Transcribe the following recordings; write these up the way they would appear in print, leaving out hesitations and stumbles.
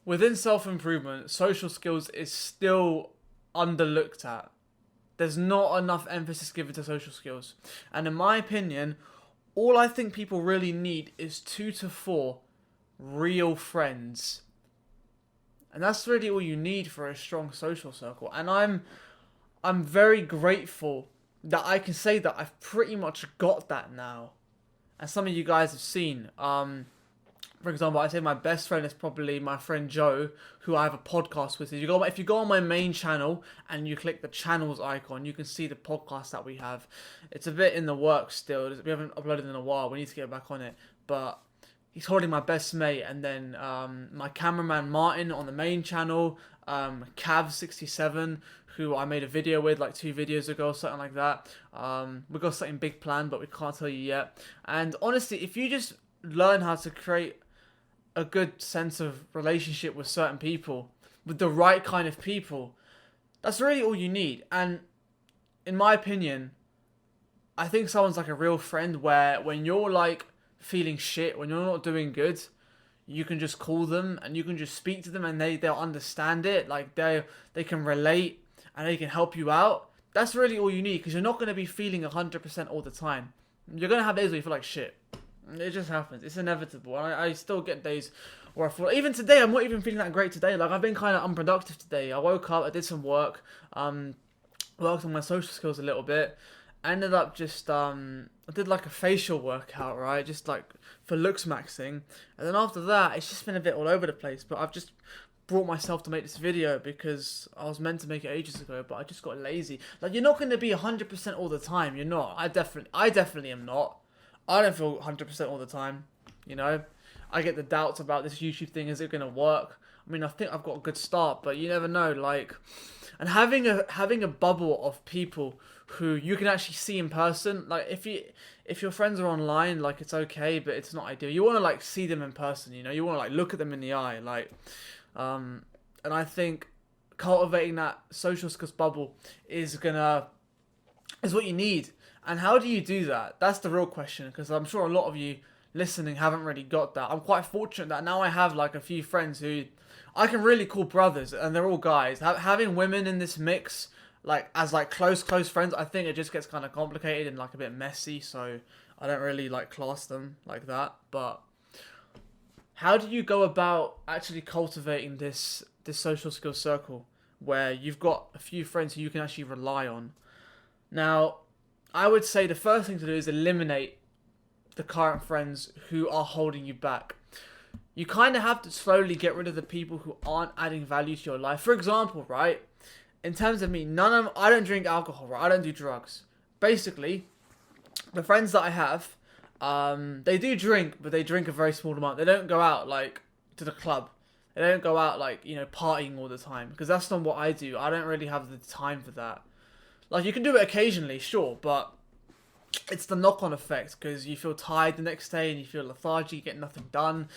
within self-improvement, social skills is still underlooked at. There's not enough emphasis given to social skills. And in my opinion, all I think people really need is 2 to 4 real friends. And that's really all you need for a strong social circle. And I'm very grateful that I can say that I've pretty much got that now. And some of you guys have seen. For example, I say my best friend is probably my friend Joe, who I have a podcast with. If you go on my main channel and you click the channels icon, you can see the podcast that we have. It's a bit in the works still. We haven't uploaded in a while. We need to get back on it. But he's holding my best mate, and then my cameraman Martin on the main channel, Cav67, who I made a video with like 2 videos ago, something like that. We got something big planned, but we can't tell you yet. And honestly, if you just learn how to create a good sense of relationship with certain people, with the right kind of people, that's really all you need. And in my opinion, I think someone's like a real friend where when you're like feeling shit, when you're not doing good, you can just call them and you can just speak to them and they'll understand it. Like they can relate and they can help you out. That's really all you need, because you're not going to be feeling 100% all the time. You're going to have days where you feel like shit. It just happens. It's inevitable. I still get days where I feel... Even today, I'm not even feeling that great today. Like, I've been kind of unproductive today. I woke up, I did some work, worked on my social skills a little bit. I ended up just... I did like a facial workout, right? Just like for looks maxing. And then after that, it's just been a bit all over the place. But I've just brought myself to make this video because I was meant to make it ages ago, but I just got lazy. Like, you're not going to be 100% all the time. You're not. I definitely am not. I don't feel 100% all the time, you know. I get the doubts about this YouTube thing. Is it going to work? I mean, I think I've got a good start, but you never know. Like, and having a bubble of people who you can actually see in person. Like, if your friends are online, like, it's okay, but it's not ideal. You want to like see them in person, you know. You want to like look at them in the eye, like, and I think cultivating that social skills bubble is what you need. And how do you do that? That's the real question, because I'm sure a lot of you listening haven't really got that. I'm quite fortunate that now I have like a few friends who I can really call brothers, and they're all guys. Having women in this mix, like as like close friends, I think it just gets kind of complicated and like a bit messy. So I don't really like class them like that. But how do you go about actually cultivating this social skills circle where you've got a few friends who you can actually rely on? Now, I would say the first thing to do is eliminate the current friends who are holding you back. You kind of have to slowly get rid of the people who aren't adding value to your life. For example, right, in terms of me, I don't drink alcohol, right? I don't do drugs. Basically, the friends that I have, they do drink, but they drink a very small amount. They don't go out like to the club. They don't go out like, you know, partying all the time, because that's not what I do. I don't really have the time for that. Like, you can do it occasionally, sure, but it's the knock-on effect, because you feel tired the next day and you feel lethargic, you get nothing done.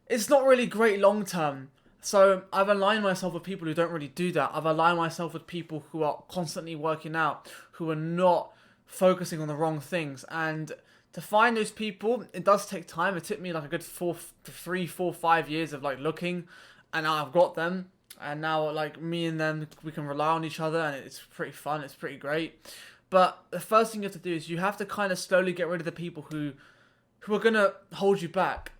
It's not really great long-term. So I've aligned myself with people who don't really do that. I've aligned myself with people who are constantly working out, who are not focusing on the wrong things. And to find those people, it does take time. It took me like a good 3, 4, 5 years of like looking, and now I've got them. And now, like, me and them, we can rely on each other, and it's pretty fun, it's pretty great. But the first thing you have to do is you have to kind of slowly get rid of the people who are going to hold you back.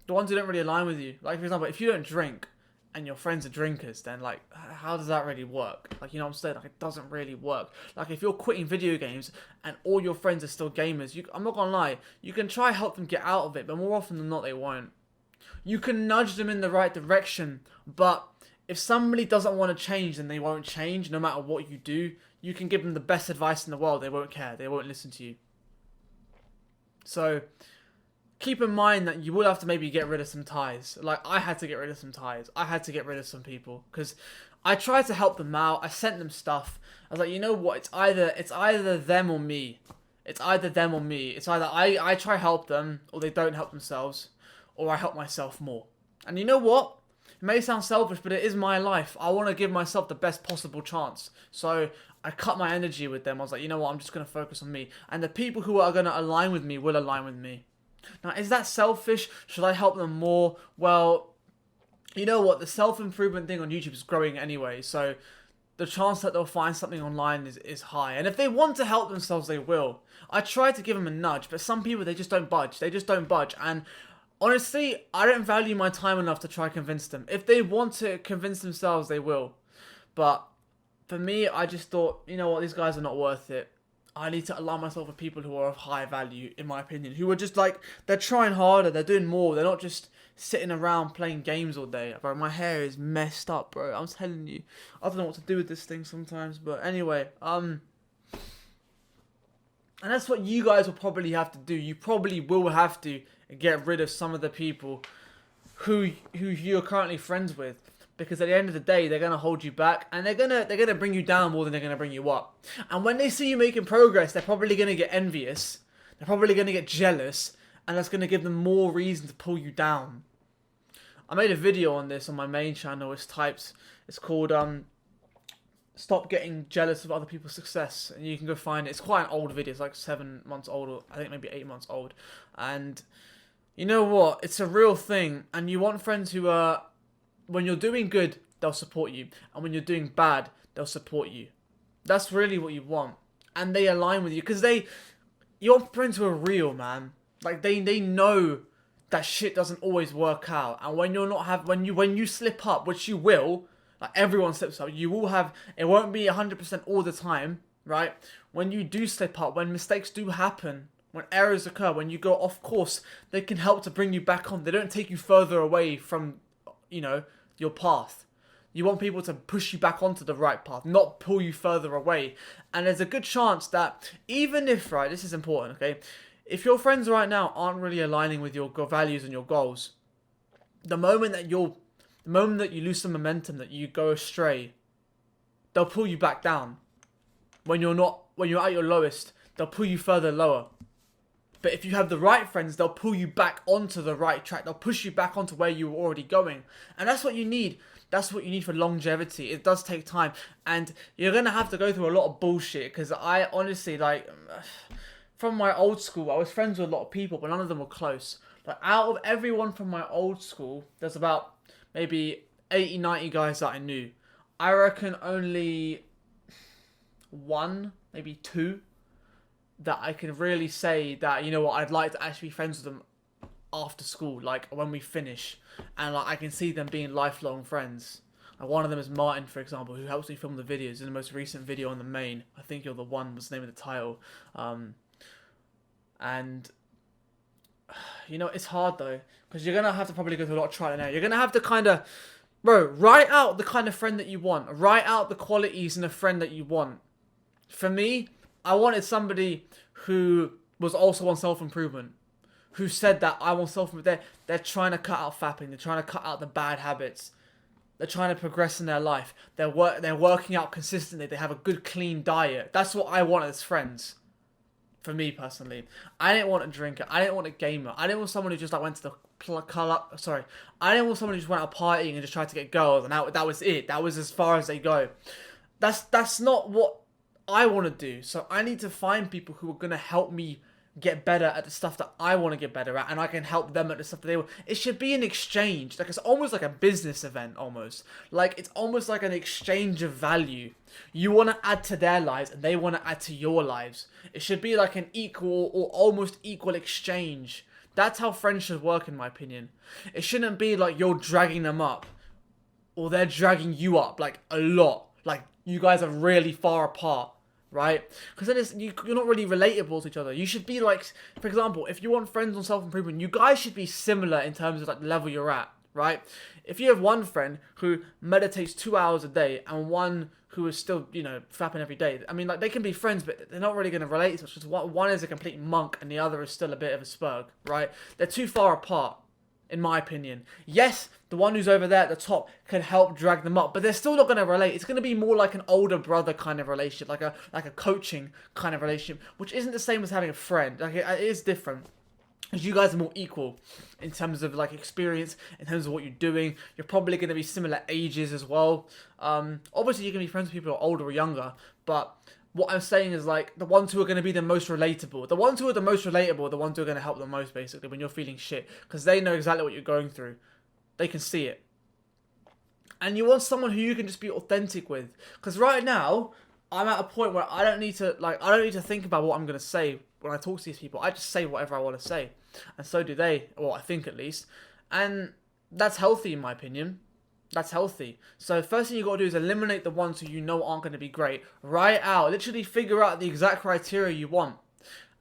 The ones who don't really align with you. Like, for example, if you don't drink, and your friends are drinkers, then, like, how does that really work? Like, you know what I'm saying? Like, it doesn't really work. Like, if you're quitting video games, and all your friends are still gamers, I'm not gonna lie, you can try help them get out of it, but more often than not, they won't. You can nudge them in the right direction, but if somebody doesn't want to change, then they won't change no matter what you do. You can give them the best advice in the world, they won't care, they won't listen to you. So, keep in mind that you will have to maybe get rid of some ties. Like, I had to get rid of some ties. I had to get rid of some people, because I tried to help them out. I sent them stuff. I was like, you know what? It's either them or me. It's either them or me. It's either I try help them, or they don't help themselves, or I help myself more. And you know what? It may sound selfish, but it is my life. I want to give myself the best possible chance. So I cut my energy with them. I was like, you know what? I'm just going to focus on me. And the people who are going to align with me will align with me. Now, is that selfish? Should I help them more? Well, you know what, the self-improvement thing on YouTube is growing anyway, so the chance that they'll find something online is high. And if they want to help themselves, they will. I try to give them a nudge, but some people, they just don't budge. They just don't budge. And honestly, I don't value my time enough to try to convince them. If they want to convince themselves, they will. But for me, I just thought, you know what, these guys are not worth it. I need to align myself with people who are of high value, in my opinion. Who are just like, they're trying harder, they're doing more. They're not just sitting around playing games all day. Bro, my hair is messed up, bro. I'm telling you. I don't know what to do with this thing sometimes. But anyway, and that's what you guys will probably have to do. You probably will have to get rid of some of the people who you're currently friends with. Because at the end of the day, they're gonna hold you back, and they're gonna bring you down more than they're gonna bring you up. And when they see you making progress, they're probably gonna get envious. They're probably gonna get jealous, and that's gonna give them more reason to pull you down. I made a video on this on my main channel. It's called "Stop Getting Jealous of Other People's Success," and you can go find it. It's quite an old video. It's like 7 months old, or I think maybe 8 months old. And you know what? It's a real thing, and you want friends who are. When you're doing good, they'll support you. And when you're doing bad, they'll support you. That's really what you want. And they align with you. Because you want friends who are real, man. Like, they know that shit doesn't always work out. And when when you slip up, which you will, like everyone slips up, you will have, it won't be 100% all the time, right? When you do slip up, when mistakes do happen, when errors occur, when you go off course, they can help to bring you back on. They don't take you further away from, you know, your path. You want people to push you back onto the right path, not pull you further away. And there's a good chance that even if, right, this is important, okay? If your friends right now aren't really aligning with your values and your goals, the moment that you lose some momentum, that you go astray, they'll pull you back down. When you're at your lowest, they'll pull you further lower. But if you have the right friends, they'll pull you back onto the right track. They'll push you back onto where you were already going. And that's what you need. That's what you need for longevity. It does take time. And you're going to have to go through a lot of bullshit. Because I honestly, like, from my old school, I was friends with a lot of people, but none of them were close. Like, out of everyone from my old school, there's about maybe 80, 90 guys that I knew. I reckon only one, maybe two, that I can really say that, you know what, I'd like to actually be friends with them after school, like when we finish, and like I can see them being lifelong friends. And one of them is Martin, for example, who helps me film the videos. In the most recent video on the main, I Think You're the One was the name of the title. And you know, it's hard though, because you're gonna have to probably go through a lot of trial and error. You're gonna have to kind of, bro, write out the kind of friend that you want. Write out the qualities in a friend that you want. For me, I wanted somebody who was also on self-improvement, who said that I want self-improvement. They're trying to cut out fapping. They're trying to cut out the bad habits. They're trying to progress in their life. They're working out consistently. They have a good, clean diet. That's what I want as friends. For me personally, I didn't want a drinker. I didn't want a gamer. I didn't want someone who just like went to the I didn't want someone who just went out partying and just tried to get girls and that was it. That was as far as they go. That's not what I want to do. So I need to find people who are going to help me get better at the stuff that I want to get better at, and I can help them at the stuff that they want. It should be an exchange. Like, it's almost like a business event, almost. Like, it's almost like an exchange of value. You want to add to their lives, and they want to add to your lives. It should be like an equal or almost equal exchange. That's how friends should work, in my opinion. It shouldn't be like you're dragging them up, or they're dragging you up, like, a lot. Like, you guys are really far apart. Right? Because then you're not really relatable to each other. You should be like, for example, if you want friends on self-improvement, you guys should be similar in terms of like the level you're at, right? If you have one friend who meditates 2 hours a day and one who is still, you know, fapping every day, I mean, like, they can be friends, but they're not really going to relate to much, because one is a complete monk and the other is still a bit of a spurg, right? They're too far apart, in my opinion. Yes, the one who's over there at the top can help drag them up, but they're still not going to relate. It's going to be more like an older brother kind of relationship, like a coaching kind of relationship, which isn't the same as having a friend. Like, it is different. Because you guys are more equal in terms of like experience, in terms of what you're doing. You're probably going to be similar ages as well. Obviously, you can be friends with people who are older or younger, but what I'm saying is, like, the ones who are going to be the most relatable. The ones who are the most relatable are the ones who are going to help the most, basically, when you're feeling shit. Because they know exactly what you're going through. They can see it. And you want someone who you can just be authentic with. Because right now, I'm at a point where I don't need to think about what I'm going to say when I talk to these people. I just say whatever I want to say. And so do they, or I think at least. And that's healthy in my opinion. That's healthy. So first thing you got to do is eliminate the ones who you know aren't going to be great. Write out, literally figure out the exact criteria you want.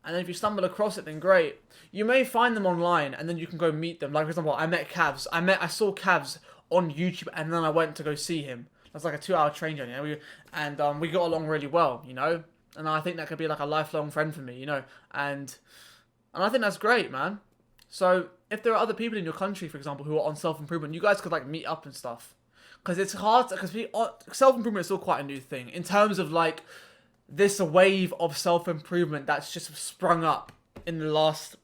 And then if you stumble across it, then great. You may find them online, and then you can go meet them. Like for example, I met Cavs. I saw Cavs on YouTube, and then I went to go see him. That's like a 2-hour train journey, we got along really well, you know. And I think that could be like a lifelong friend for me, you know. And I think that's great, man. So if there are other people in your country, for example, who are on self-improvement, you guys could like meet up and stuff. Because it's hard, because self-improvement is still quite a new thing in terms of like this wave of self-improvement that's just sprung up in the last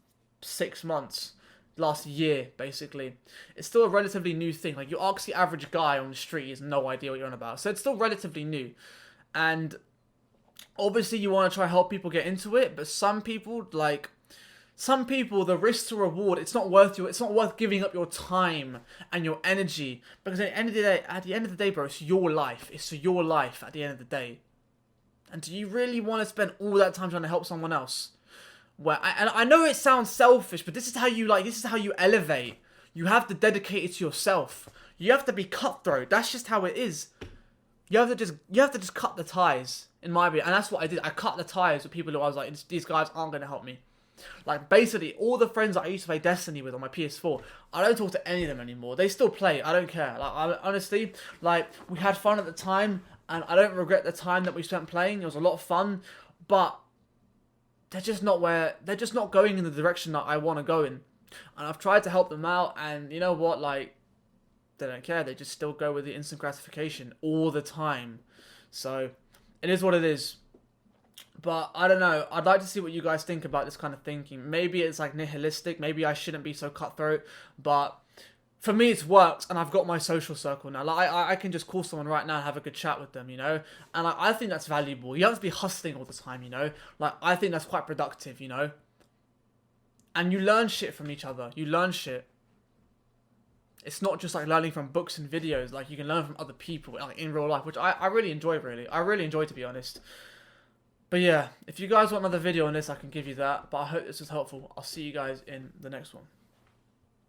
6 months. Last year, basically. It's still a relatively new thing. Like, you ask the average guy on the street, he has no idea what you're on about. So it's still relatively new. And obviously you want to try to help people get into it, but some people, the risk to reward, it's not worth giving up your time and your energy. Because at the end of the day, bro, it's your life. It's your life at the end of the day. And do you really want to spend all that time trying to help someone else? And I know it sounds selfish, but this is how you elevate. You have to dedicate it to yourself. You have to be cutthroat. That's just how it is. You have to just cut the ties, in my opinion. And that's what I did. I cut the ties with people who I was like, these guys aren't going to help me. Like, basically, all the friends that I used to play Destiny with on my PS4, I don't talk to any of them anymore. They still play. I don't care. Honestly, we had fun at the time, and I don't regret the time that we spent playing. It was a lot of fun, but they're just not going in the direction that I want to go in. And I've tried to help them out, and you know what, they don't care. They just still go with the instant gratification all the time. So, it is what it is. But, I don't know. I'd like to see what you guys think about this kind of thinking. Maybe it's nihilistic. Maybe I shouldn't be so cutthroat. But for me, it's worked, and I've got my social circle now. I can just call someone right now and have a good chat with them, you know? And I think that's valuable. You don't have to be hustling all the time, you know? I think that's quite productive, you know? And you learn shit from each other. You learn shit. It's not just learning from books and videos. You can learn from other people in real life, which I really enjoy, really. I really enjoy, to be honest. But yeah, if you guys want another video on this, I can give you that. But I hope this was helpful. I'll see you guys in the next one.